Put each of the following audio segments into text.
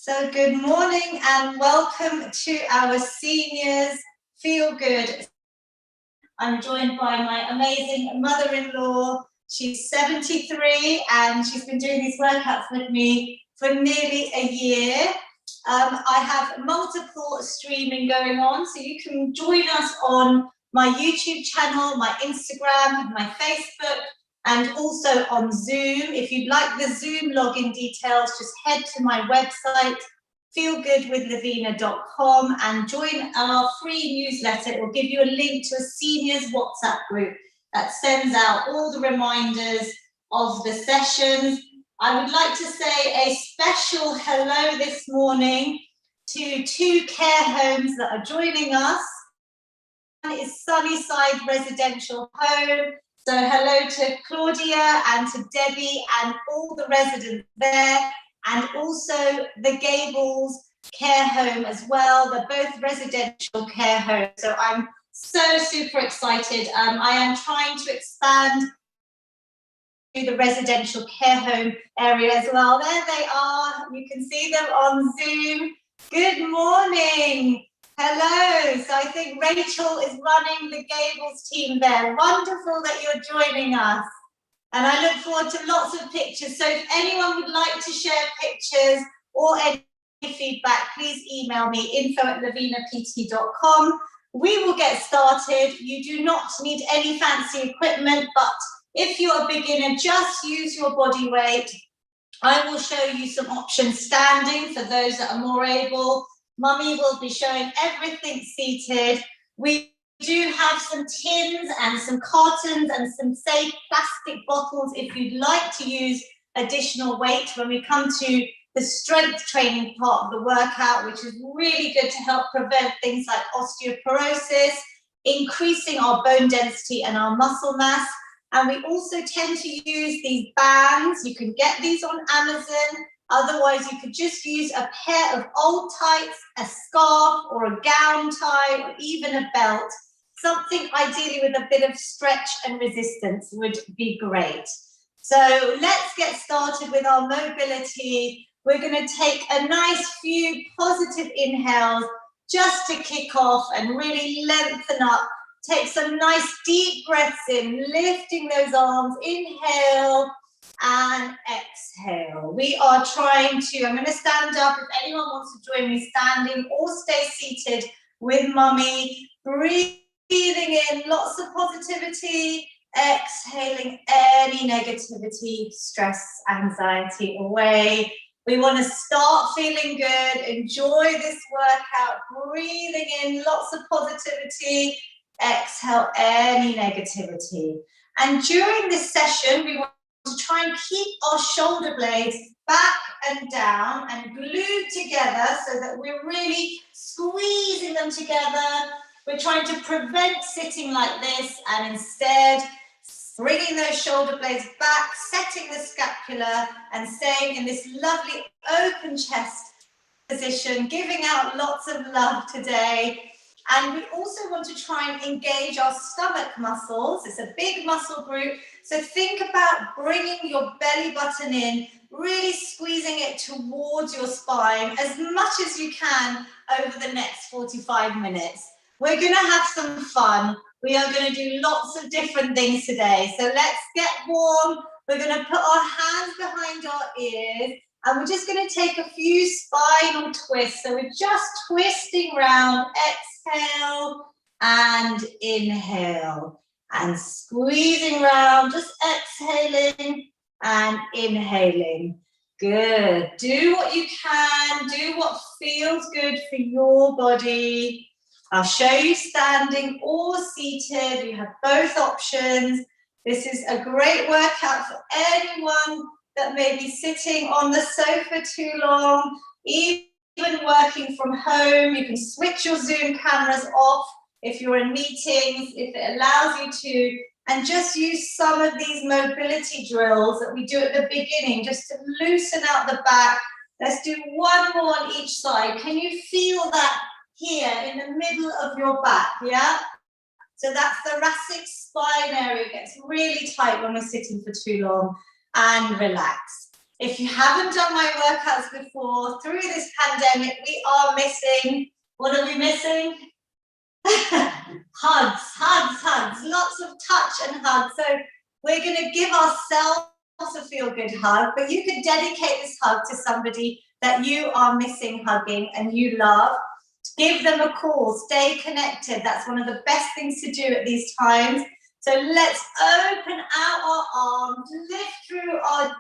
So good morning and welcome to our seniors Feel Good. I'm joined by my amazing mother-in-law. She's 73 and she's been doing these workouts with me for nearly a year. I have multiple streaming going on, so you can join us on my YouTube channel, my Instagram, my Facebook, and also on Zoom. If you'd like the Zoom login details, just head to my website, feelgoodwithlavina.com, and join our free newsletter. It will give you a link to a seniors WhatsApp group that sends out all the reminders of the sessions. I would like to say a special hello this morning to two care homes that are joining us. One is Sunnyside Residential Home. So hello to Claudia and to Debbie and all the residents there, and also the Gables Care Home as well. They're both residential care homes. So I'm so super excited. I am trying to expand to the residential care home area as well. There they are. You can see them on Zoom. Good morning. Hello. So I think Rachel is running the Gables team there. Wonderful that you're joining us. And I look forward to lots of pictures. So if anyone would like to share pictures or any feedback, please email me, info@lavinapt.com. We will get started. You do not need any fancy equipment, but if you're a beginner, just use your body weight. I will show you some options standing for those that are more able. Mummy will be showing everything seated. We do have some tins and some cartons and some safe plastic bottles if you'd like to use additional weight when we come to the strength training part of the workout, which is really good to help prevent things like osteoporosis, increasing our bone density and our muscle mass. And we also tend to use these bands. You can get these on Amazon. Otherwise, you could just use a pair of old tights, a scarf or a gown tie, or even a belt. Something ideally with a bit of stretch and resistance would be great. So let's get started with our mobility. We're going to take a nice few positive inhales just to kick off and really lengthen up. Take some nice deep breaths in, lifting those arms. Inhale and exhale. We are trying to, I'm going to stand up. If anyone wants to join me standing or stay seated with Mummy, breathing in lots of positivity, exhaling any negativity, stress, anxiety away. We want to start feeling good, enjoy this workout, breathing in lots of positivity, exhale any negativity. And during this session, we want to try and keep our shoulder blades back and down and glued together so that we're really squeezing them together. We're trying to prevent sitting like this and instead bringing those shoulder blades back, setting the scapula and staying in this lovely open chest position, giving out lots of love today. And we also want to try and engage our stomach muscles. It's a big muscle group. So think about bringing your belly button in, really squeezing it towards your spine as much as you can over the next 45 minutes. We're going to have some fun. We are going to do lots of different things today. So let's get warm. We're going to put our hands behind our ears. And we're just going to take a few spinal twists. So we're just twisting round. Exhale and inhale. And squeezing round. Just exhaling and inhaling. Good. Do what you can. Do what feels good for your body. I'll show you standing or seated. You have both options. This is a great workout for anyone that may be sitting on the sofa too long, even working from home. You can switch your Zoom cameras off if you're in meetings, if it allows you to, and just use some of these mobility drills that we do at the beginning, just to loosen out the back. Let's do one more on each side. Can you feel that here in the middle of your back, yeah? So that thoracic spine area gets really tight when we're sitting for too long. And relax. If you haven't done my workouts before, through this pandemic, we are missing, what are we missing? Hugs, lots of touch and hugs. So we're going to give ourselves a feel-good hug, but you could dedicate this hug to somebody that you are missing hugging and you love. Give them a call, stay connected. That's one of the best things to do at these times. So let's open out our arms, lift through our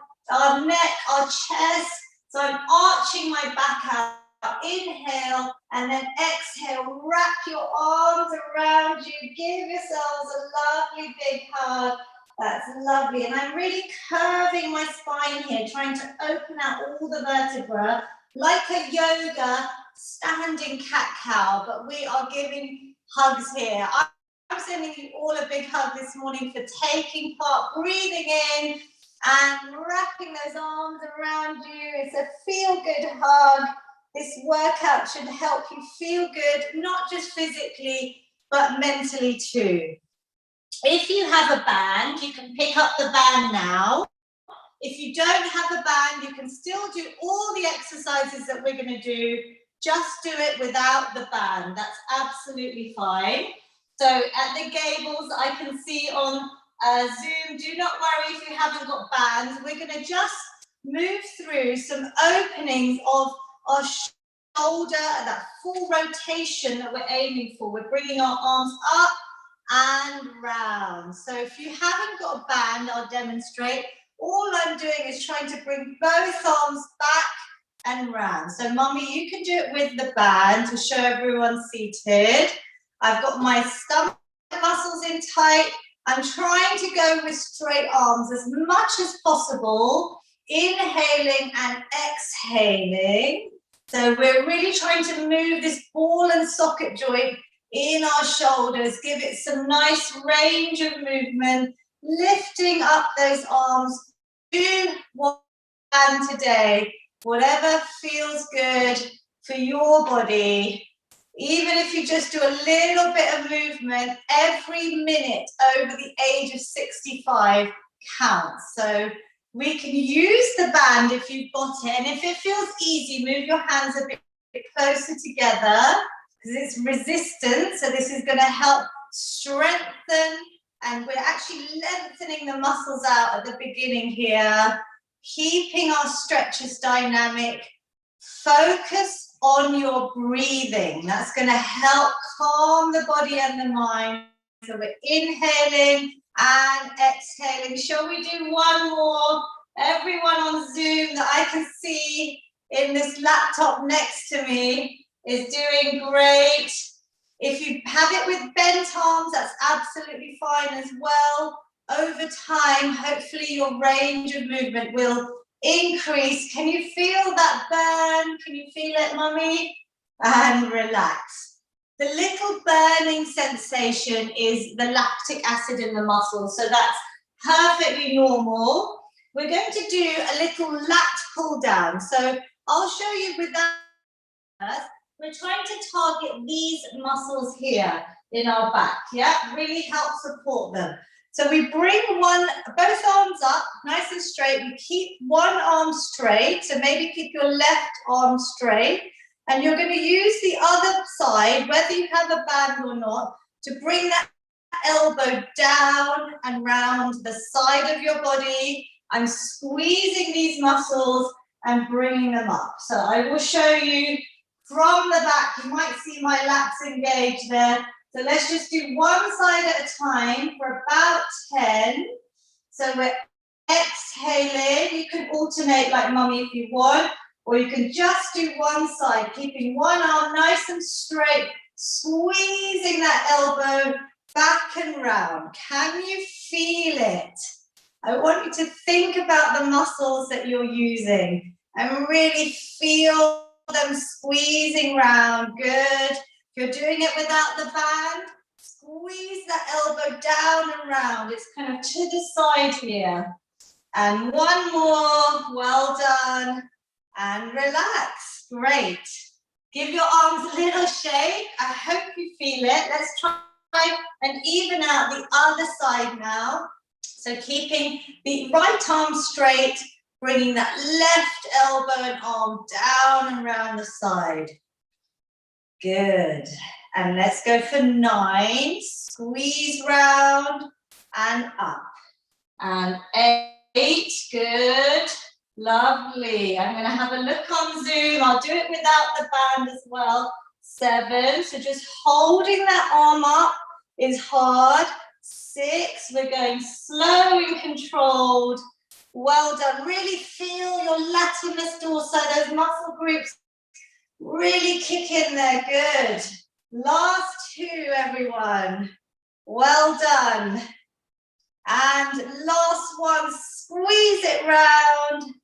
neck, our chest. So I'm arching my back out. Inhale and then exhale. Wrap your arms around you. Give yourselves a lovely big hug. That's lovely. And I'm really curving my spine here, trying to open out all the vertebrae like a yoga standing cat-cow. But we are giving hugs here. I'm sending you all a big hug this morning for taking part, breathing in and wrapping those arms around you. It's a feel-good hug. This workout should help you feel good, not just physically, but mentally too. If you have a band, you can pick up the band now. If you don't have a band, you can still do all the exercises that we're going to do. Just do it without the band. That's absolutely fine. So at the Gables, I can see on Zoom, do not worry if you haven't got bands. We're going to just move through some openings of our shoulder, that full rotation that we're aiming for. We're bringing our arms up and round. So if you haven't got a band, I'll demonstrate. All I'm doing is trying to bring both arms back and round. So Mummy, you can do it with the band to show everyone seated. I've got my stomach muscles in tight. I'm trying to go with straight arms as much as possible, inhaling and exhaling. So we're really trying to move this ball and socket joint in our shoulders, give it some nice range of movement, lifting up those arms. Do one today, whatever feels good for your body. Even if you just do a little bit of movement, every minute over the age of 65 counts. So we can use the band if you've got it. And if it feels easy, move your hands a bit closer together because it's resistant. So this is going to help strengthen. And we're actually lengthening the muscles out at the beginning here, keeping our stretches dynamic. Focus on your breathing. That's going to help calm the body and the mind. So we're inhaling and exhaling. Shall we do one more? Everyone on Zoom that I can see in this laptop next to me is doing great. If you have it with bent arms, that's absolutely fine as well. Over time, hopefully your range of movement will increase. Can you feel that burn? Can you feel it, Mummy? And relax. The little burning sensation is the lactic acid in the muscles, so that's perfectly normal. We're going to do a little lat pull down. So I'll show you with that first. We're trying to target these muscles here in our back, yeah? Really help support them. So we bring both arms up, nice and straight. We keep one arm straight, so maybe keep your left arm straight. And you're going to use the other side, whether you have a band or not, to bring that elbow down and round the side of your body. I'm squeezing these muscles and bringing them up. So I will show you from the back. You might see my lats engaged there. So let's just do one side at a time for about 10. So we're exhaling. You can alternate like Mummy if you want, or you can just do one side, keeping one arm nice and straight, squeezing that elbow back and round. Can you feel it? I want you to think about the muscles that you're using and really feel them squeezing round. Good. If you're doing it without the band, squeeze that elbow down and round. It's kind of to the side here. And one more. Well done. And relax. Great. Give your arms a little shake. I hope you feel it. Let's try and even out the other side now. So keeping the right arm straight, Bringing that left elbow and arm down and round the side. Good. And let's go for 9. Squeeze round and up. And 8. Good. Lovely. I'm going to have a look on Zoom. I'll do it without the band as well. 7. So just holding that arm up is hard. 6. We're going slow and controlled. Well done. Really feel your latimus dorsi, those muscle groups really kick in there. Good. Last 2, everyone. Well done. And last one, squeeze it round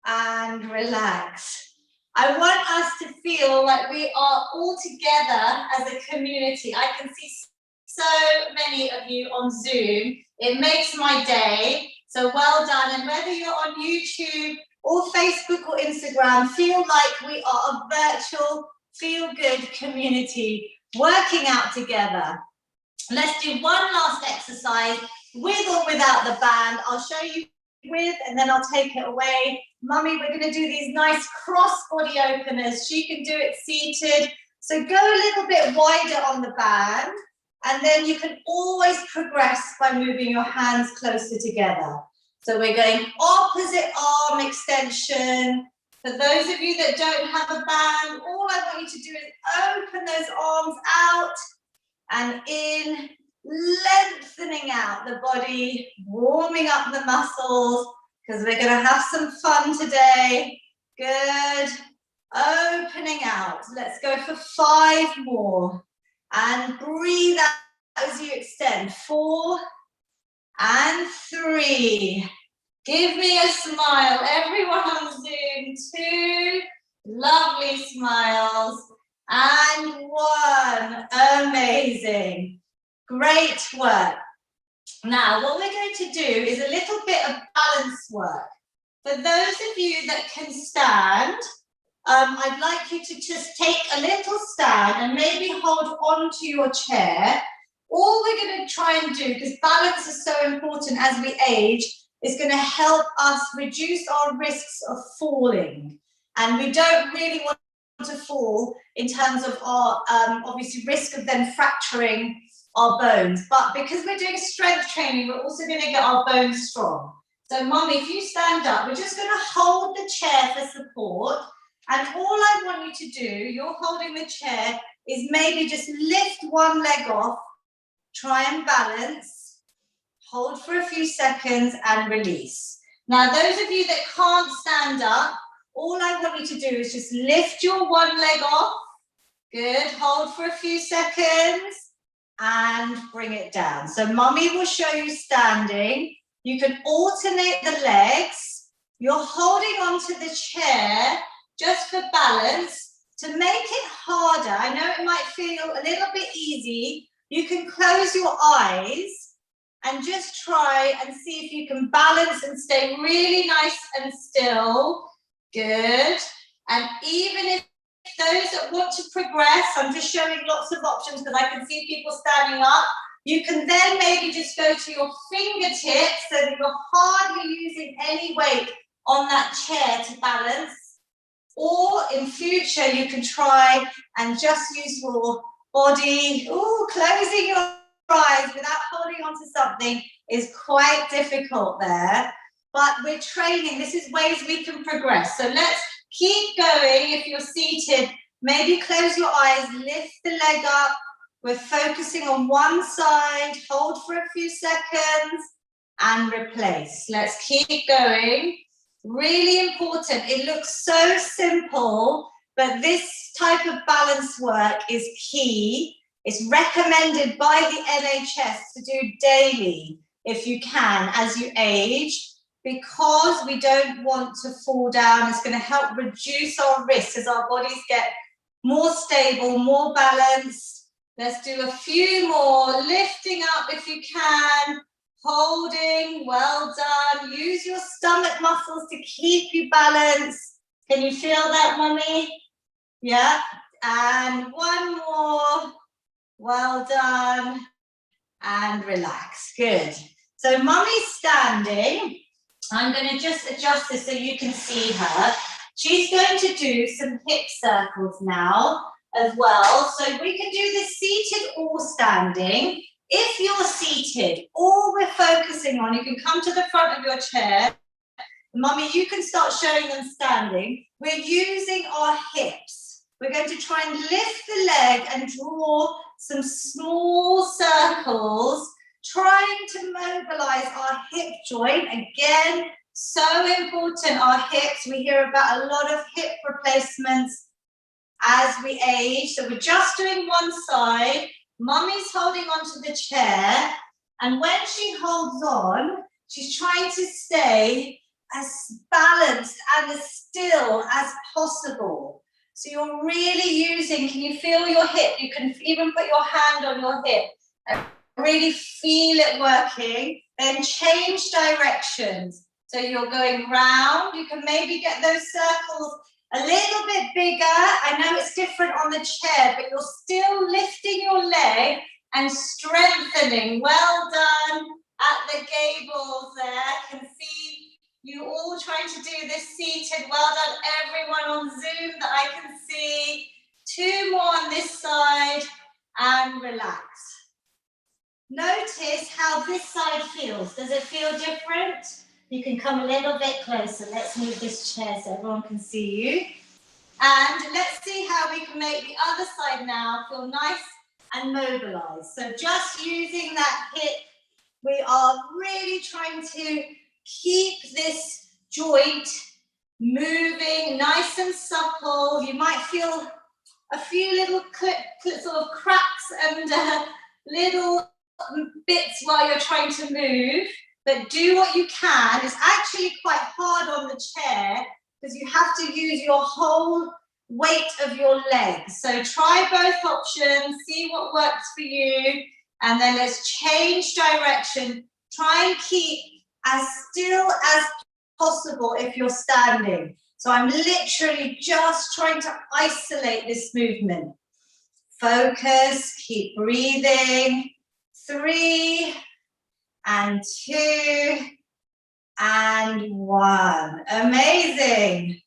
and relax. I want us to feel like we are all together as a community. I can see so many of you on Zoom. It makes my day. So well done. And whether you're on YouTube or Facebook or Instagram, feel like we are a virtual feel-good community working out together. Let's do one last exercise with or without the band. I'll show you with and then I'll take it away. Mummy, we're going to do these nice cross body openers. She can do it seated. So go a little bit wider on the band. And then you can always progress by moving your hands closer together. So we're going opposite arm extension. For those of you that don't have a band, all I want you to do is open those arms out and in, lengthening out the body, warming up the muscles, because we're going to have some fun today. Good. Opening out. Let's go for 5 more. And breathe out as you extend. 4 and 3. Give me a smile. Everyone on Zoom. 2. Lovely smiles. And 1. Amazing. Great work. Now, what we're going to do is a little bit of balance work. For those of you that can stand, I'd like you to just take a little stand and maybe hold on to your chair. All we're going to try and do, because balance is so important as we age, is going to help us reduce our risks of falling. And we don't really want to fall in terms of our, obviously, risk of then fracturing our bones. But because we're doing strength training, we're also going to get our bones strong. So, Mummy, if you stand up, we're just going to hold the chair for support. And all I want you to do, you're holding the chair, is maybe just lift one leg off, try and balance, hold for a few seconds and release. Now, those of you that can't stand up, all I want you to do is just lift your one leg off. Good, hold for a few seconds and bring it down. So Mummy will show you standing. You can alternate the legs. You're holding onto the chair just for balance. To make it harder, I know it might feel a little bit easy, you can close your eyes and just try and see if you can balance and stay really nice and still. Good. And even if those that want to progress, I'm just showing lots of options because I can see people standing up. You can then maybe just go to your fingertips so that you're hardly using any weight on that chair to balance. Or in future, you can try and just use your body. Ooh, closing your eyes without holding onto something is quite difficult there. But we're training. This is ways we can progress. So let's keep going. If you're seated, maybe close your eyes, lift the leg up. We're focusing on one side. Hold for a few seconds and replace. Let's keep going. Really important. It looks so simple, but this type of balance work is key. It's recommended by the NHS to do daily if you can as you age, because we don't want to fall down. It's going to help reduce our risks as our bodies get more stable, more balanced. Let's do a few more. Lifting up if you can. Holding, well done. Use your stomach muscles to keep you balanced. Can you feel that, Mummy? Yeah. And one more. Well done. And relax. Good. So Mummy's standing. I'm going to just adjust this so you can see her. She's going to do some hip circles now as well. So we can do this seated or standing. If you're seated, all we're focusing on, you can come to the front of your chair. Mummy, you can start showing them standing. We're using our hips. We're going to try and lift the leg and draw some small circles, trying to mobilize our hip joint. Again, so important, our hips. We hear about a lot of hip replacements as we age. So we're just doing one side. Mummy's holding onto the chair. And when she holds on, she's trying to stay as balanced and as still as possible. So you're really using, can you feel your hip? You can even put your hand on your hip and really feel it working. Then change directions. So you're going round. You can maybe get those circles a little bit bigger. I know it's different on the chair, but you're still lifting your leg and strengthening. Well done at the gables there. Can see you all trying to do this seated. Well done, everyone on Zoom that I can see. 2 more on this side and relax. Notice how this side feels. Does it feel different? You can come a little bit closer. Let's move this chair so everyone can see you. And let's see how we can make the other side now feel nice and mobilized. So just using that hip, we are really trying to keep this joint moving nice and supple. You might feel a few little sort of cracks and little bits while you're trying to move, but do what you can. It's actually quite hard on the chair because you have to use your whole weight of your legs. So try both options, see what works for you, and then let's change direction. Try and keep as still as possible if you're standing. So I'm literally just trying to isolate this movement. Focus, keep breathing. 3 and 2 and 1. Amazing.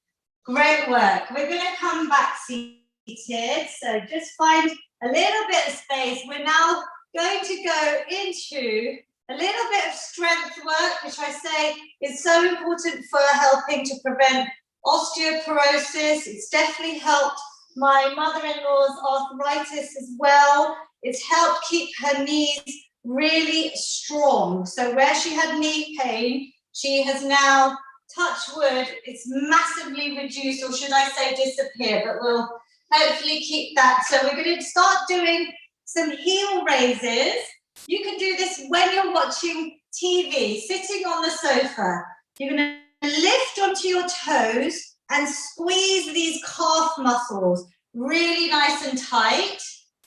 Great work. We're going to come back seated. So just find a little bit of space. We're now going to go into a little bit of strength work, which I say is so important for helping to prevent osteoporosis. It's definitely helped my mother-in-law's arthritis as well. It's helped keep her knees really strong. So where she had knee pain, she has now, touch wood, it's massively reduced, or should I say disappear, but we'll hopefully keep that. So we're going to start doing some heel raises. You can do this when you're watching TV, sitting on the sofa. You're going to lift onto your toes and squeeze these calf muscles really nice and tight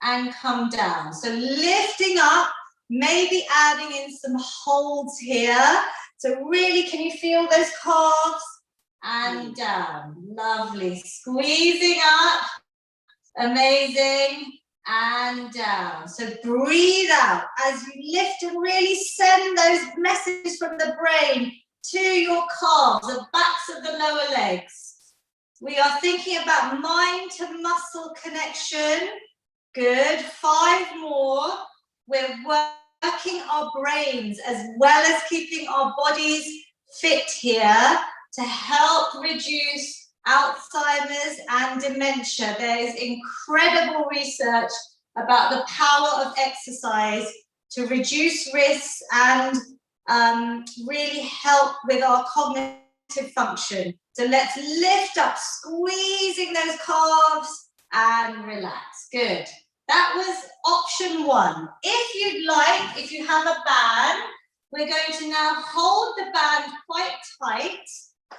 and come down. So lifting up, maybe adding in some holds here. So really, can you feel those calves? And down. Lovely. Squeezing up. Amazing. And down. So breathe out as you lift and really send those messages from the brain to your calves, the backs of the lower legs. We are thinking about mind to muscle connection. Good. 5 more. We're working our brains as well as keeping our bodies fit here to help reduce Alzheimer's and dementia. There is incredible research about the power of exercise to reduce risks and really help with our cognitive function. So let's lift up, squeezing those calves and relax. Good. That was option 1. If you'd like, if you have a band, we're going to now hold the band quite tight.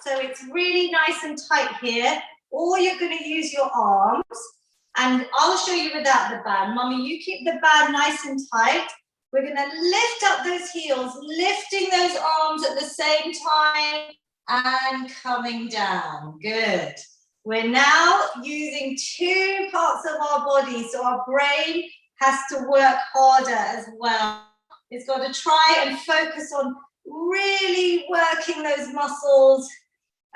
So it's really nice and tight here. Or you're going to use your arms. And I'll show you without the band. Mummy, you keep the band nice and tight. We're going to lift up those heels, lifting those arms at the same time and coming down. Good. We're now using 2 parts of our body, so our brain has to work harder as well. It's got to try and focus on really working those muscles,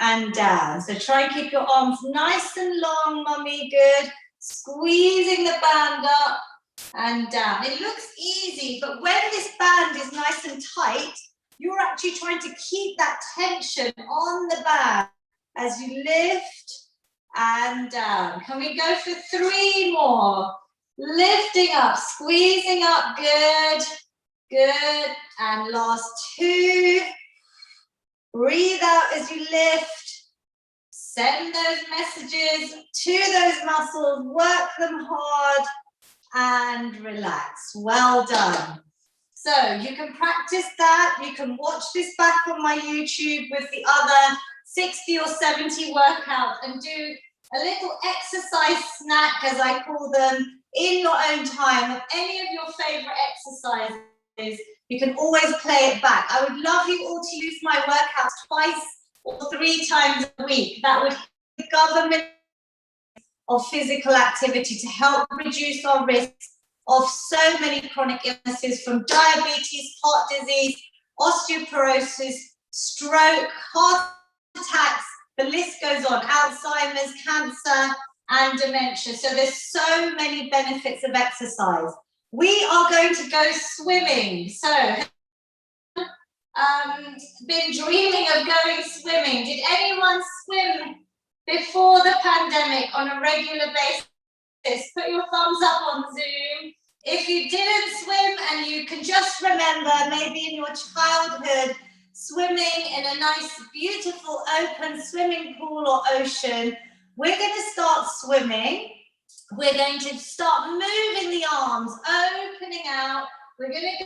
and down. So try and keep your arms nice and long, mummy, good. Squeezing the band up and down. It looks easy, but when this band is nice and tight, you're actually trying to keep that tension on the band as you lift and down. Can we go for 3 more? Lifting up, squeezing up, good, good. And last 2. Breathe out as you lift. Send those messages to those muscles, work them hard and relax. Well done. So you can practice that. You can watch this back on my YouTube with the other 60 or 70 workouts and do a little exercise snack, as I call them, in your own time of any of your favorite exercises. You can always play it back. I would love you all to use my workouts twice or 3 times a week. That would hit the government of physical activity to help reduce our risk of so many chronic illnesses, from diabetes, heart disease, osteoporosis, stroke, heart attacks, the list goes on, Alzheimer's, cancer, and dementia. So there's so many benefits of exercise. We are going to go swimming. So, been dreaming of going swimming. Did anyone swim before the pandemic on a regular basis? Put your thumbs up on Zoom. If you didn't swim and you can just remember maybe in your childhood swimming in a nice, beautiful, open swimming pool or ocean, we're going to start swimming. We're going to start moving the arms, opening out. We're going to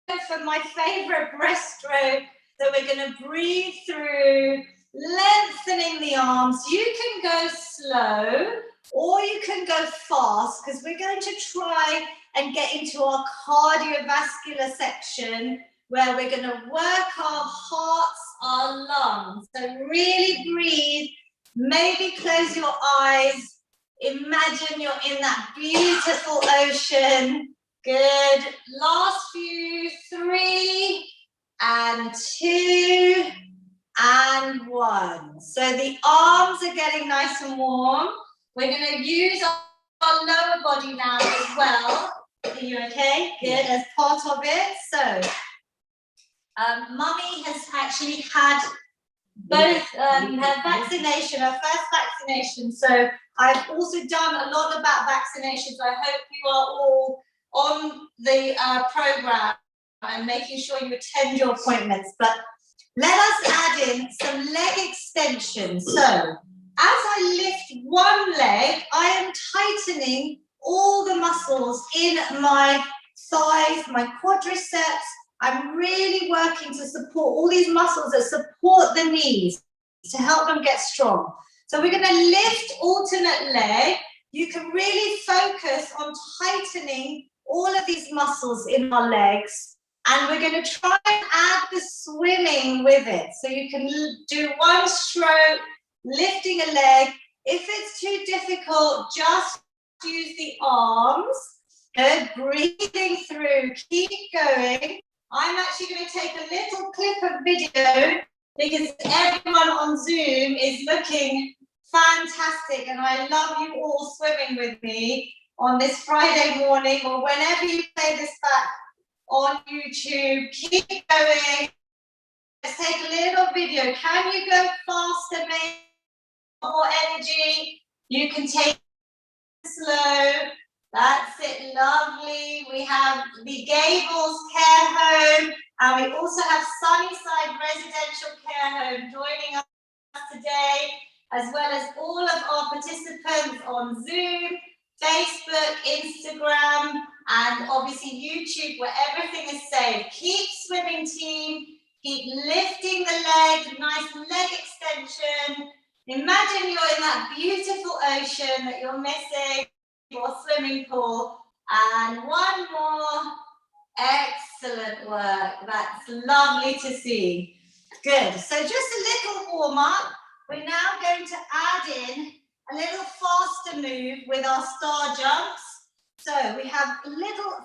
go for my favorite breaststroke. So we're going to breathe through, lengthening the arms. You can go slow or you can go fast, because we're going to try and get into our cardiovascular section where we're going to work our hearts, our lungs. So really breathe. Maybe close your eyes. Imagine you're in that beautiful ocean. Good. Last few. 3 and 2 and 1. So the arms are getting nice and warm. We're going to use our lower body now as well. Are you okay? Good. As part of it. So, Mummy has actually had both her vaccination, her first vaccination. So I've also done a lot about vaccinations. I hope you are all on the program and making sure you attend your appointments. But let us add in some leg extensions. So as I lift one leg, I am tightening all the muscles in my thighs, my quadriceps. I'm really working to support all these muscles that support the knees to help them get strong. So we're going to lift alternate leg. You can really focus on tightening all of these muscles in our legs. And we're going to try and add the swimming with it. So you can do one stroke, lifting a leg. If it's too difficult, just use the arms. Good. Breathing through. Keep going. I'm actually going to take a little clip of video because everyone on Zoom is looking fantastic, and I love you all swimming with me on this Friday morning or whenever you play this back on YouTube. Keep going. Let's take a little video. Can you go faster, maybe more energy? You can take it slow. That's it, lovely. We have the Gables Care Home, and we also have Sunnyside Residential Care Home joining us today, as well as all of our participants on Zoom, Facebook, Instagram, and obviously YouTube, where everything is saved. Keep swimming, team. Keep lifting the leg, nice leg extension. Imagine you're in that beautiful ocean that you're missing, your swimming pool. And one more. Excellent work. That's lovely to see. Good. So just a little warm up. We're now going to add in a little faster move with our star jumps. So we have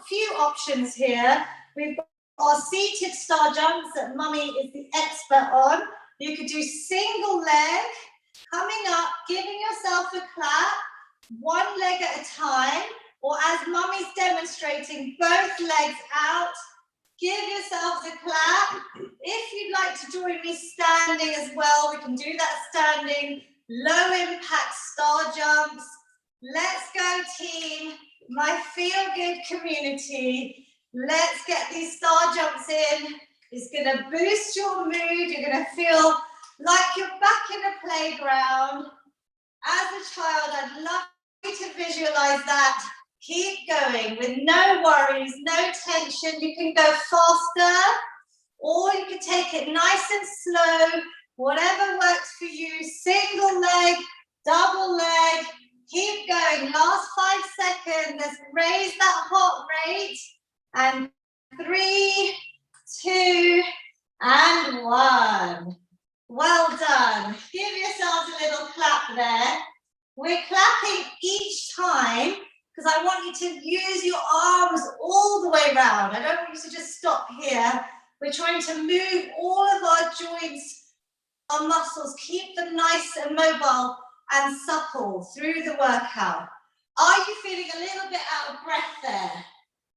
few options here. We've Or seated star jumps that Mummy is the expert on. You could do single leg, coming up, giving yourself a clap, one leg at a time, or as Mummy's demonstrating, both legs out. Give yourselves a clap. If you'd like to join me standing as well, we can do that standing. Low impact star jumps. Let's go, team. My feel good community. Let's get these star jumps in. It's going to boost your mood. You're going to feel like you're back in a playground. As a child, I'd love you to visualize that. Keep going with no worries, no tension. You can go faster, or you can take it nice and slow, whatever works for you. Single leg, double leg. Keep going. Last 5 seconds. Let's raise that heart rate. And 3, 2, and 1. Well done. Give yourselves a little clap there. We're clapping each time because I want you to use your arms all the way around. I don't want you to just stop here. We're trying to move all of our joints, our muscles, keep them nice and mobile and supple through the workout. Are you feeling a little bit out of breath there?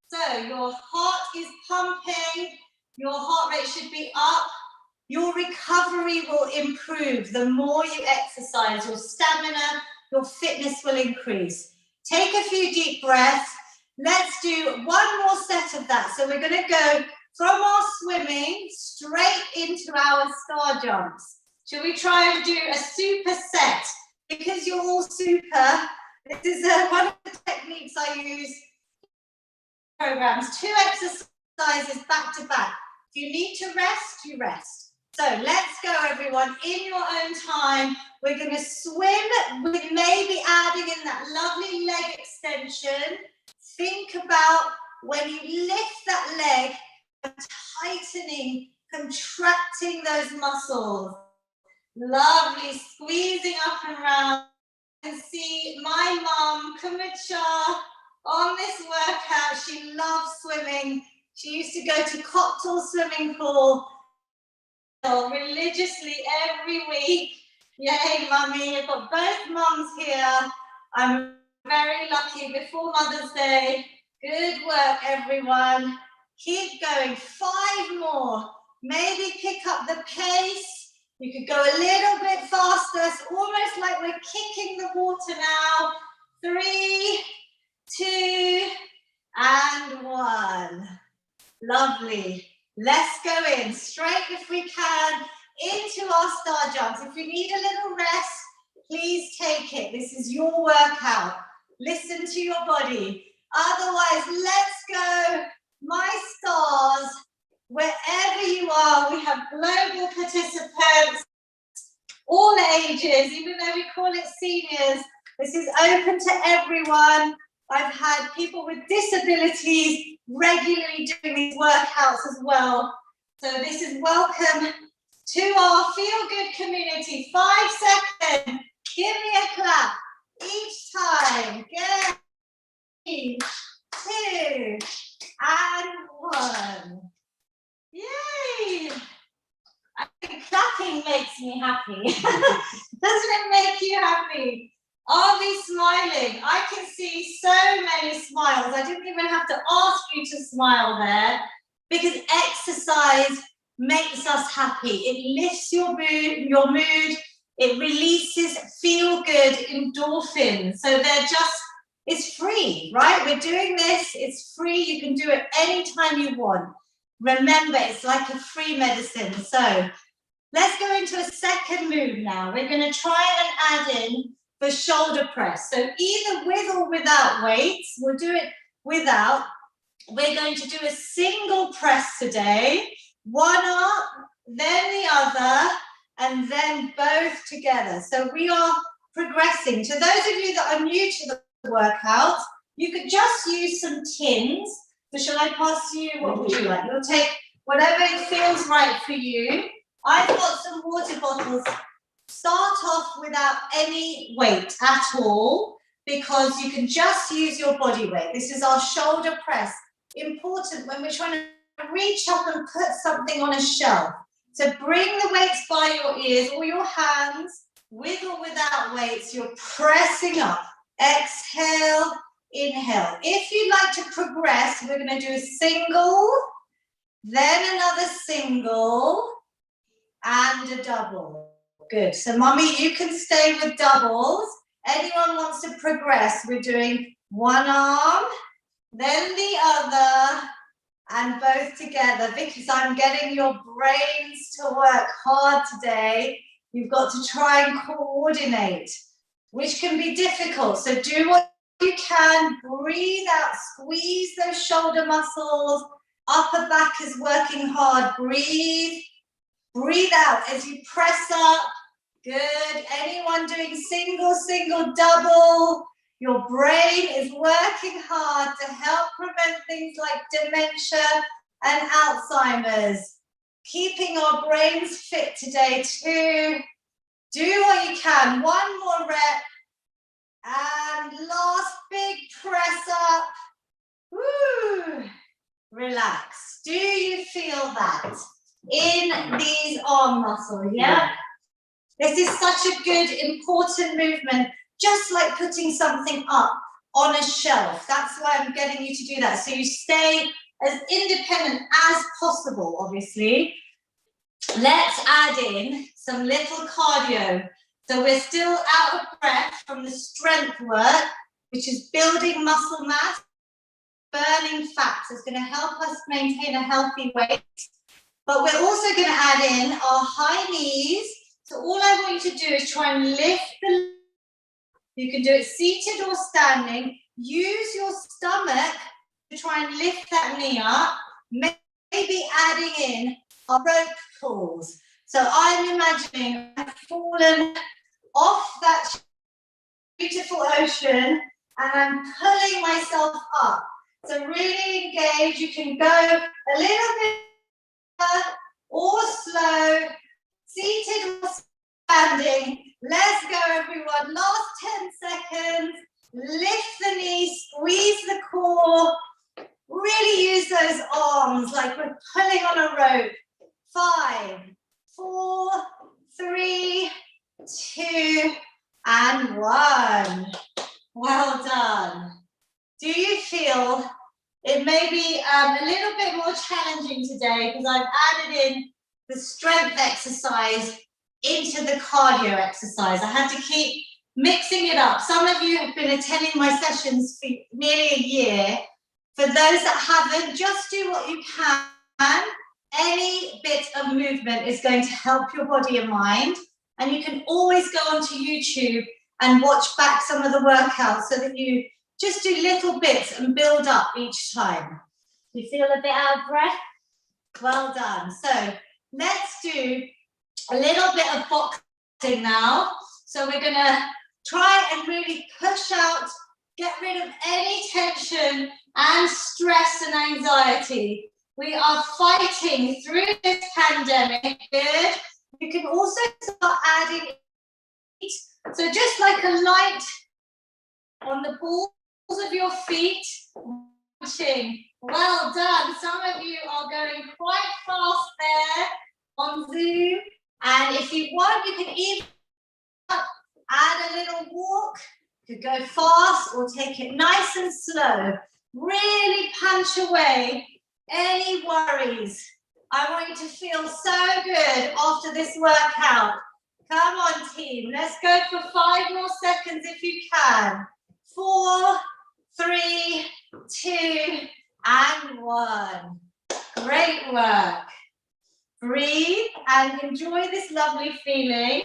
So your heart is pumping, your heart rate should be up, your recovery will improve. The more you exercise, your stamina, your fitness will increase. Take a few deep breaths. Let's do one more set of that. So we're going to go from our swimming straight into our star jumps. Shall we try and do a super set? Because you're all super, this is one of the techniques I use programs, 2 exercises back to back. If you need to rest, you rest. So let's go, everyone, in your own time. We're going to swim with maybe adding in that lovely leg extension. Think about when you lift that leg, tightening, contracting those muscles. Lovely, squeezing up and around. You can see my mum, Kumacha, on this workout. She loves swimming. She used to go to Cocktail swimming pool religiously every week. Yay, Mummy, you've got both mums here. I'm very lucky before Mother's Day. Good work, everyone. Keep going, 5 more. Maybe pick up the pace. You could go a little bit faster. It's almost like we're kicking the water now. 3, 2, and 1. Lovely. Let's go in straight, if we can, into our star jumps. If you need a little rest, please take it. This is your workout. Listen to your body. Otherwise, let's go. My stars, wherever you are, we have global participants, all ages, even though we call it seniors. This is open to everyone. I've had people with disabilities regularly doing these workouts as well. So this is welcome to our Feel Good community. 5 seconds. Give me a clap each time. Good. 3, 2, and 1. Yay! I think clapping makes me happy. Doesn't it make you happy? Are we smiling? I can see so many smiles. I didn't even have to ask you to smile there, because exercise makes us happy. It lifts your mood. It releases feel good endorphins. So they're just, it's free, right? We're doing this, it's free. You can do it anytime you want. Remember, it's like a free medicine. So let's go into a second move now. We're going to try and add in the shoulder press. So either with or without weights. We'll do it without. We're going to do a single press today. One up, then the other, and then both together. So we are progressing. To those of you that are new to the workout, you could just use some tins. So shall I pass you, what would you like? You'll take whatever feels right for you. I've got some water bottles. Start off without any weight at all, because you can just use your body weight. This is our shoulder press. Important when we're trying to reach up and put something on a shelf. So bring the weights by your ears or your hands, with or without weights. You're pressing up. Exhale, inhale. If you'd like to progress, we're going to do a single, then another single, and a double. Good. So, Mummy, you can stay with doubles. Anyone wants to progress, we're doing one arm, then the other, and both together, because I'm getting your brains to work hard today. You've got to try and coordinate, which can be difficult. So do what you can, breathe out, squeeze those shoulder muscles, upper back is working hard, breathe out as you press up. Good. Anyone doing single, single, double? Your brain is working hard to help prevent things like dementia and Alzheimer's. Keeping our brains fit today too. Do what you can. One more rep. And last big press up. Woo. Relax. Do you feel that in these arm muscles? Yeah? This is such a good, important movement, just like putting something up on a shelf. That's why I'm getting you to do that. So you stay as independent as possible, obviously. Let's add in some little cardio. So we're still out of breath from the strength work, which is building muscle mass, burning fat. So it's going to help us maintain a healthy weight. But we're also going to add in our high knees. So all I want you to do is try and lift the. You can do it seated or standing. Use your stomach to try and lift that knee up. Maybe adding in our rope pulls. So I'm imagining I've fallen off that beautiful ocean and I'm pulling myself up. So really engage. You can go a little bit or slow, seated or standing. Let's go, everyone. Last 10 seconds. Lift the knee, squeeze the core. Really use those arms like we're pulling on a rope. 5, 4, 3, 2, and 1. Well done. Do you feel it may be a little bit more challenging today because I've added in the strength exercise into the cardio exercise. I had to keep mixing it up. Some of you have been attending my sessions for nearly a year. For those that haven't, just do what you can. Any bit of movement is going to help your body and mind. And you can always go onto YouTube and watch back some of the workouts so that you just do little bits and build up each time. You feel a bit out of breath? Well done. So let's do a little bit of boxing now. So we're going to try and really push out, get rid of any tension and stress and anxiety. We are fighting through this pandemic. Good. You can also start adding heat. So just like a light on the balls of your feet. Well done. Some of you are going quite fast there on Zoom. And if you want, you can even add a little walk. You could go fast or take it nice and slow. Really punch away any worries. I want you to feel so good after this workout. Come on, team. Let's go for 5 more seconds if you can. 4, 3, 2, and 1. Great work. Breathe and enjoy this lovely feeling.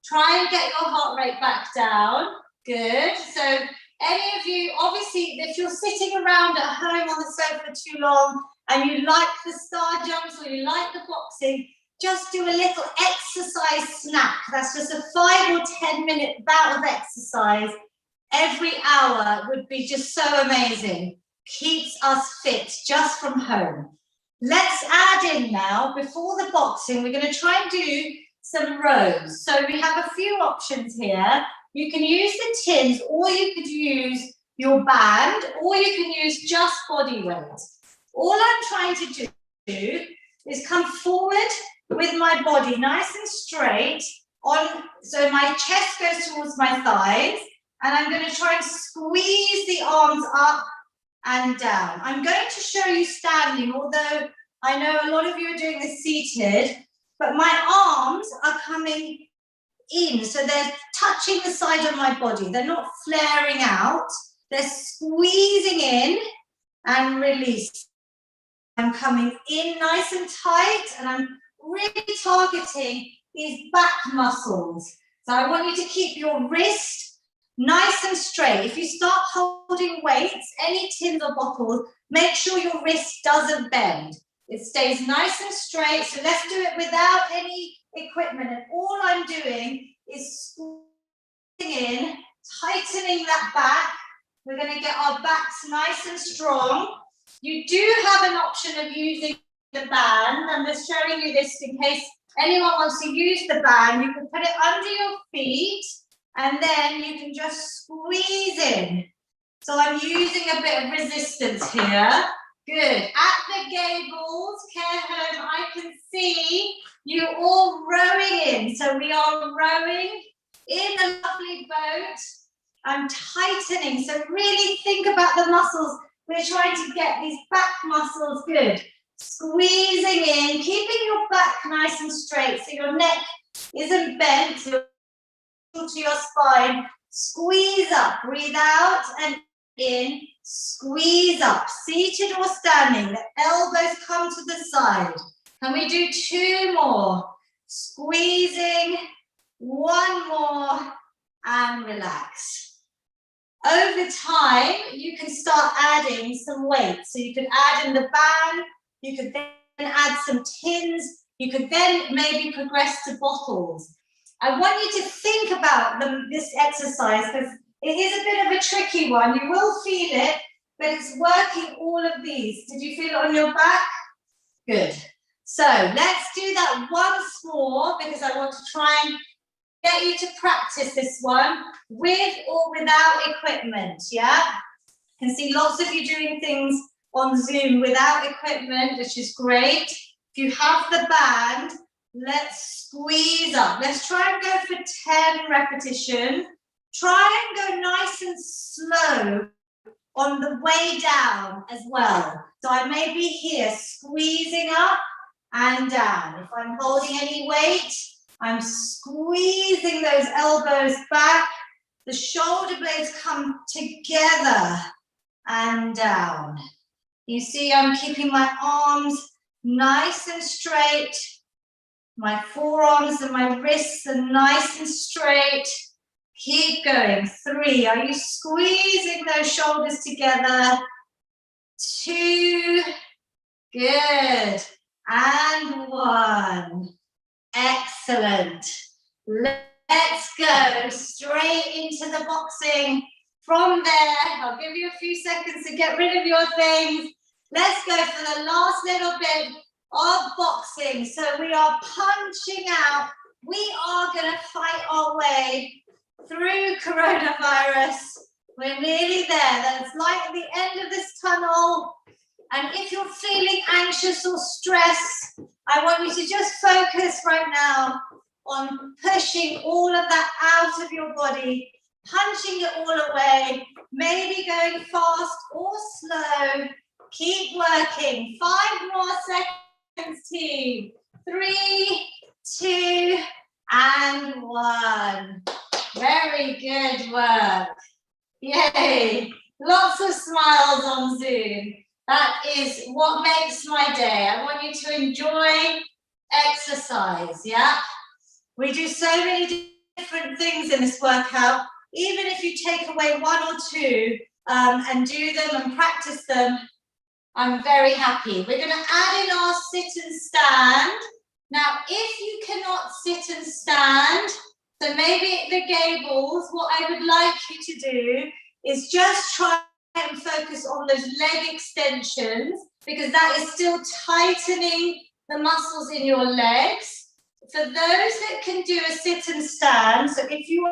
Try and get your heart rate back down. Good. So any of you, obviously, if you're sitting around at home on the sofa too long and you like the star jumps or you like the boxing, just do a little exercise snack. That's just a 5 or 10 minute bout of exercise every hour would be just so amazing. Keeps us fit just from home. Let's add in now, before the boxing, we're going to try and do some rows. So we have a few options here. You can use the tins, or you could use your band, or you can use just body weight. All I'm trying to do is come forward with my body nice and straight so my chest goes towards my thighs, and I'm going to try and squeeze the arms up and down. I'm going to show you standing, although I know a lot of you are doing this seated, but my arms are coming in, so they're touching the side of my body. They're not flaring out. They're squeezing in and release. I'm coming in nice and tight, and I'm really targeting these back muscles. So I want you to keep your wrist nice and straight. If you start holding weights, any tins or bottles, make sure your wrist doesn't bend. It stays nice and straight. So let's do it without any equipment. And all I'm doing is squeezing in, tightening that back. We're going to get our backs nice and strong. You do have an option of using the band. I'm just showing you this in case anyone wants to use the band. You can put it under your feet, and then you can just squeeze in. So I'm using a bit of resistance here. Good. At the gables, care home, I can see you all rowing in. So we are rowing in a lovely boat. I'm tightening. So really think about the muscles. We're trying to get these back muscles good. Squeezing in, keeping your back nice and straight so your neck isn't bent to your spine. Squeeze up, breathe out and in, squeeze up, seated or standing. The elbows come to the side. Can we do 2 more? Squeezing, 1 more, and relax. Over time, you can start adding some weight. So you could add in the band, you could then add some tins, you could then maybe progress to bottles. I want you to think about this exercise because it is a bit of a tricky one. You will feel it, but it's working all of these. Did you feel it on your back? Good. So let's do that once more because I want to try and get you to practice this one with or without equipment, yeah? I can see lots of you doing things on Zoom without equipment, which is great. If you have the band, let's squeeze up. Let's try and go for 10 repetitions. Try and go nice and slow on the way down as well. So I may be here squeezing up and down. If I'm holding any weight, I'm squeezing those elbows back. The shoulder blades come together and down. You see, I'm keeping my arms nice and straight. My forearms and my wrists are nice and straight. Keep going. 3. Are you squeezing those shoulders together? 2. Good. And 1. Excellent. Let's go straight into the boxing. From there, I'll give you a few seconds to get rid of your things. Let's go for the last little bit of boxing. So we are punching out. We are going to fight our way through coronavirus. We're nearly there. That's like the end of this tunnel. And if you're feeling anxious or stressed, I want you to just focus right now on pushing all of that out of your body, punching it all away, maybe going fast or slow. Keep working. 5 more seconds, team. 3, 2, and 1. Very good work. Yay. Lots of smiles on Zoom. That is what makes my day. I want you to enjoy exercise, yeah? We do so many different things in this workout. Even if you take away 1 or 2 and do them and practice them, I'm very happy. We're going to add in our sit and stand. Now, if you cannot sit and stand, so maybe at the gables, what I would like you to do is just try and focus on those leg extensions because that is still tightening the muscles in your legs. For those that can do a sit and stand, so if you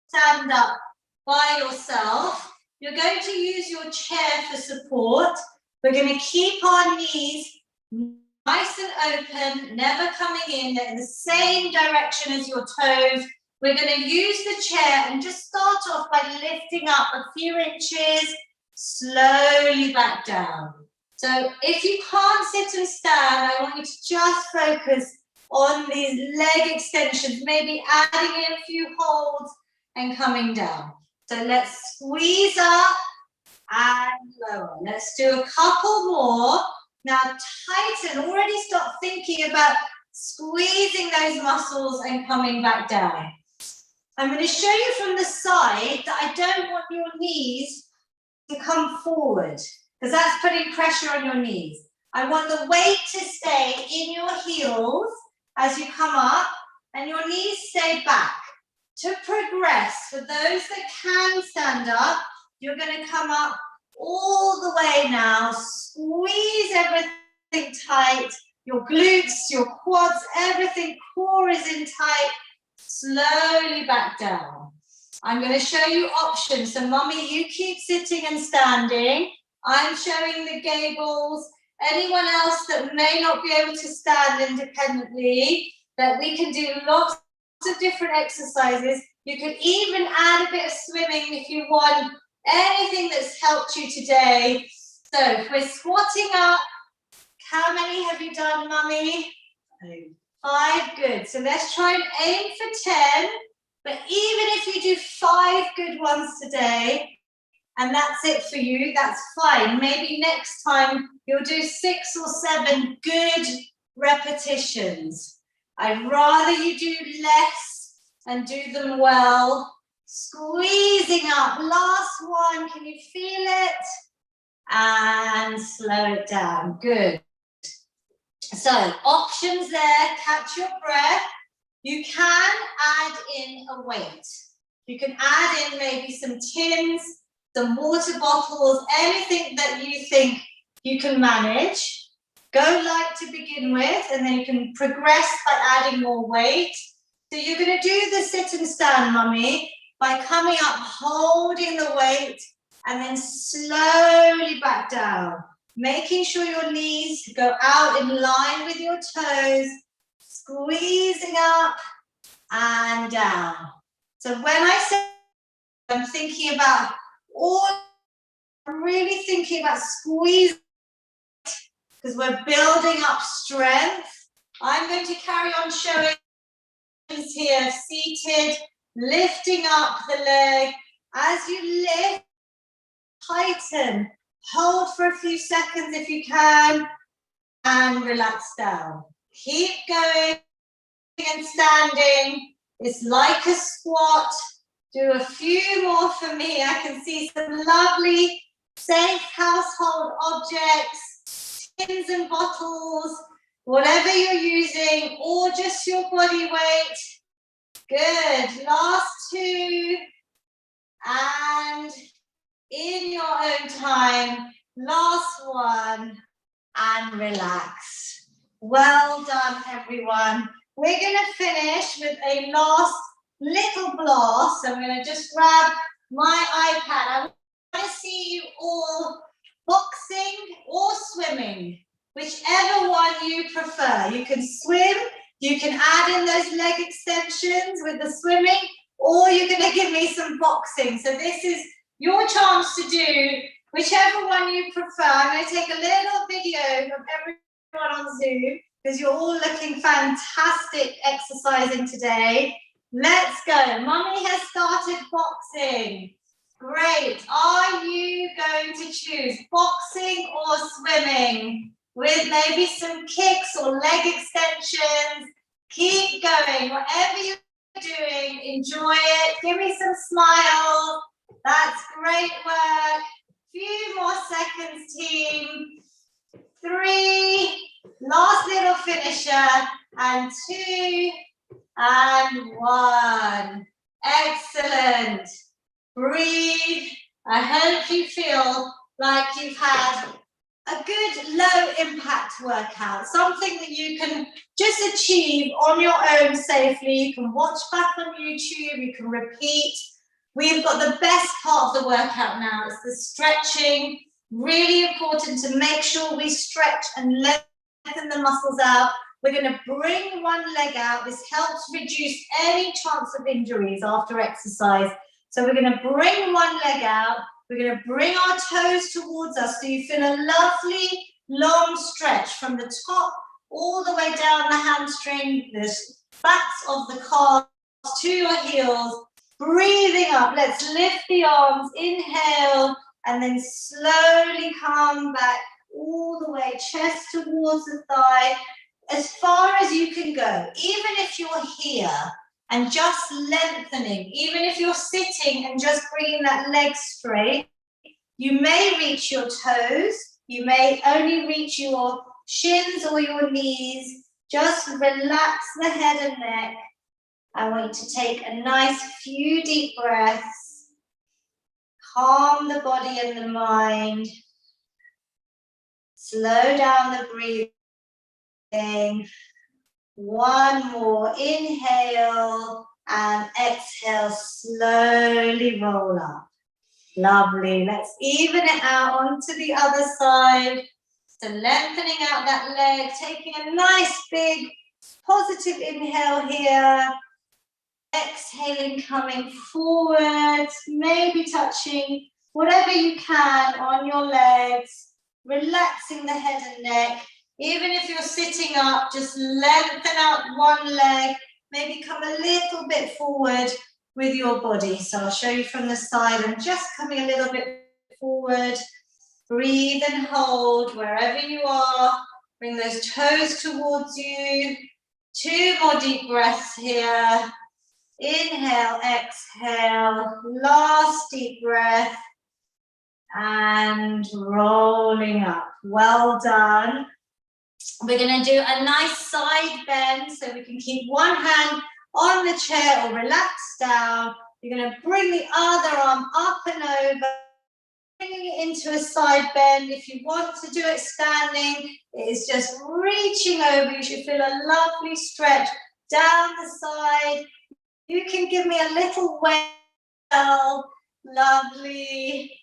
stand up by yourself, you're going to use your chair for support. We're going to keep our knees nice and open, never coming in. They're in the same direction as your toes. We're going to use the chair and just start off by lifting up a few inches, slowly back down. So if you can't sit and stand, I want you to just focus on these leg extensions, maybe adding in a few holds and coming down. So let's squeeze up and lower. Let's do a couple more. Now tighten, already start thinking about squeezing those muscles and coming back down. I'm going to show you from the side that I don't want your knees to come forward because that's putting pressure on your knees. I want the weight to stay in your heels as you come up and your knees stay back. To progress, for those that can stand up, you're going to come up all the way now. Squeeze everything tight. Your glutes, your quads, everything, core is in tight. Slowly back down. I'm going to show you options. So, Mummy, you keep sitting and standing. I'm showing the gables. Anyone else that may not be able to stand independently, that we can do lots of different exercises. You could even add a bit of swimming if you want. Anything that's helped you today. So if we're squatting up, how many have you done, Mummy? 5, good. So let's try and aim for 10. But even if you do 5 good ones today, and that's it for you, that's fine. Maybe next time you'll do 6 or 7 good repetitions. I'd rather you do less and do them well. Squeezing up, last one, can you feel it? And slow it down, good. So options there, catch your breath. You can add in a weight. You can add in maybe some tins, some water bottles, anything that you think you can manage. Go light to begin with, and then you can progress by adding more weight. So you're going to do the sit and stand, Mummy, by coming up, holding the weight, and then slowly back down. Making sure your knees go out in line with your toes, squeezing up and down. So when I say I'm thinking about I'm really thinking about squeezing because we're building up strength. I'm going to carry on showing here, seated, lifting up the leg. As you lift, tighten. Hold for a few seconds if you can, and relax down. Keep going and standing. It's like a squat. Do a few more for me. I can see some lovely, safe household objects, tins and bottles, whatever you're using, or just your body weight. Good. Last 2. And in your own time, last one, and relax. Well done, everyone. We're going to finish with a last little blast. I'm going to just grab my iPad. I want to see you all boxing or swimming, whichever one you prefer. You can swim, you can add in those leg extensions with the swimming, or you're going to give me some boxing. So this is your chance to do whichever one you prefer. I'm going to take a little video of everyone on Zoom because you're all looking fantastic exercising today. Let's go. Mummy has started boxing. Great. Are you going to choose boxing or swimming with maybe some kicks or leg extensions? Keep going. Whatever you're doing, enjoy it. Give me some smiles. That's great work. Few more seconds, team. 3. Last little finisher. And 2. And 1. Excellent. Breathe. I hope you feel like you've had a good low impact workout, something that you can just achieve on your own safely. You can watch back on YouTube, you can repeat. We've got the best part of the workout now. It's the stretching Really important to make sure we stretch and lengthen the muscles out. We're going to bring one leg out. This helps reduce any chance of injuries after exercise. So we're going to bring one leg out. We're going to bring our toes towards us so you feel a lovely long stretch from the top all the way down the hamstring, the backs of the calves to your heels. Breathing up. Let's lift the arms. Inhale. And then slowly come back all the way, chest towards the thigh, as far as you can go. Even if you're here and just lengthening, even if you're sitting and just bringing that leg straight, you may reach your toes. You may only reach your shins or your knees. Just relax the head and neck. I want you to take a nice few deep breaths. Calm the body and the mind. Slow down the breathing. One more. Inhale and exhale. Slowly roll up. Lovely. Let's even it out onto the other side. So lengthening out that leg. Taking a nice big positive inhale here. Exhaling, coming forward, maybe touching whatever you can on your legs, relaxing the head and neck. Even if you're sitting up, just lengthen out one leg, maybe come a little bit forward with your body. So I'll show you from the side. I'm just coming a little bit forward. Breathe and hold wherever you are. Bring those toes towards you. 2 more deep breaths here. Inhale, exhale, last deep breath, and rolling up. Well done. We're going to do a nice side bend so we can keep one hand on the chair or relax down. You're going to bring the other arm up and over, bringing it into a side bend. If you want to do it standing, it is just reaching over. You should feel a lovely stretch down the side. You can give me a little wave. Lovely.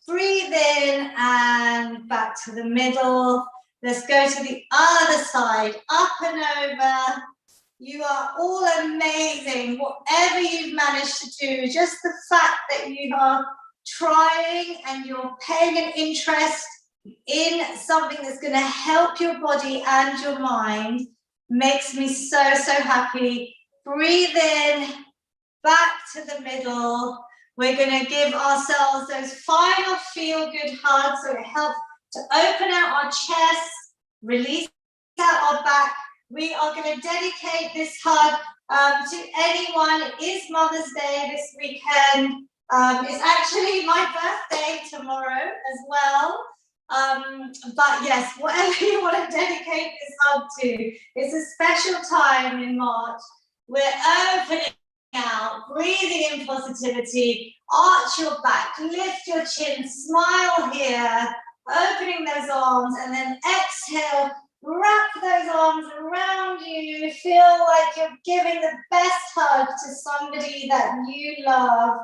Breathe in and back to the middle. Let's go to the other side. Up and over. You are all amazing. Whatever you've managed to do, just the fact that you are trying and you're paying an interest in something that's going to help your body and your mind makes me so happy. Breathe in, back to the middle. We're going to give ourselves those final feel-good hugs so it helps to open out our chest, release out our back. We are going to dedicate this hug to anyone. It is Mother's Day this weekend. It's actually my birthday tomorrow as well. But yes, whatever you want to dedicate this hug to, it's a special time in March. We're opening out, breathing in positivity, arch your back, lift your chin, smile here, opening those arms, and then exhale, wrap those arms around you, feel like you're giving the best hug to somebody that you love,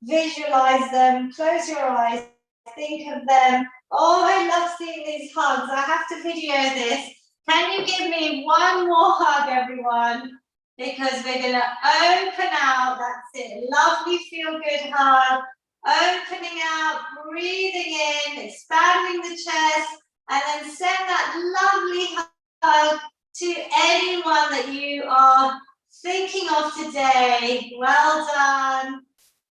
visualize them, close your eyes, think of them. Oh, I love seeing these hugs. I have to video this. Can you give me one more hug, everyone? Because we're going to open out. That's it. Lovely feel-good hug. Opening out, breathing in, expanding the chest, and then send that lovely hug to anyone that you are thinking of today. Well done.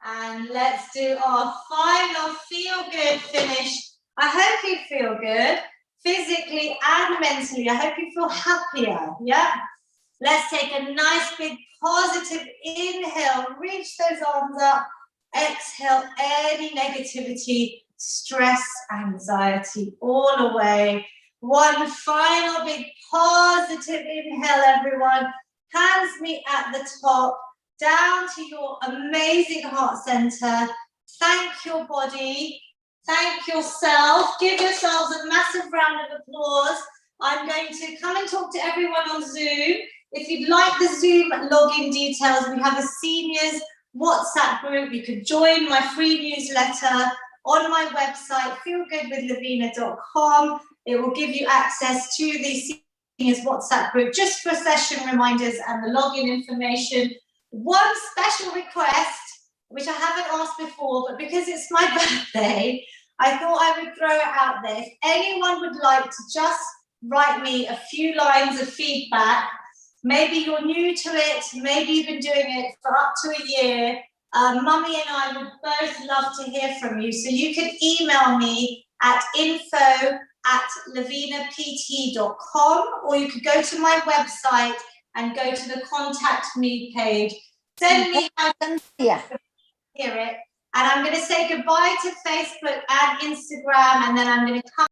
And let's do our final feel-good finish. I hope you feel good, physically and mentally. I hope you feel happier, yeah? Let's take a nice big positive inhale, reach those arms up, exhale any negativity, stress, anxiety, all away. One final big positive inhale, everyone. Hands meet at the top, down to your amazing heart center. Thank your body. Thank yourself. Give yourselves a massive round of applause. I'm going to come and talk to everyone on Zoom. If you'd like the Zoom login details, we have a seniors WhatsApp group. You could join my free newsletter. on my website, feelgoodwithlavina.com. It will give you access to the Seniors WhatsApp group just for session reminders and the login information. One special request, which I haven't asked before, but because it's my birthday, I thought I would throw it out there. If anyone would like to just write me a few lines of feedback, maybe you're new to it, maybe you've been doing it for up to a year, Mummy and I would both love to hear from you. So you can email me at info@lavinapt.com, or you could go to my website and go to the contact me page. Send me how you hear it. And I'm going to say goodbye to Facebook and Instagram, and then I'm going to come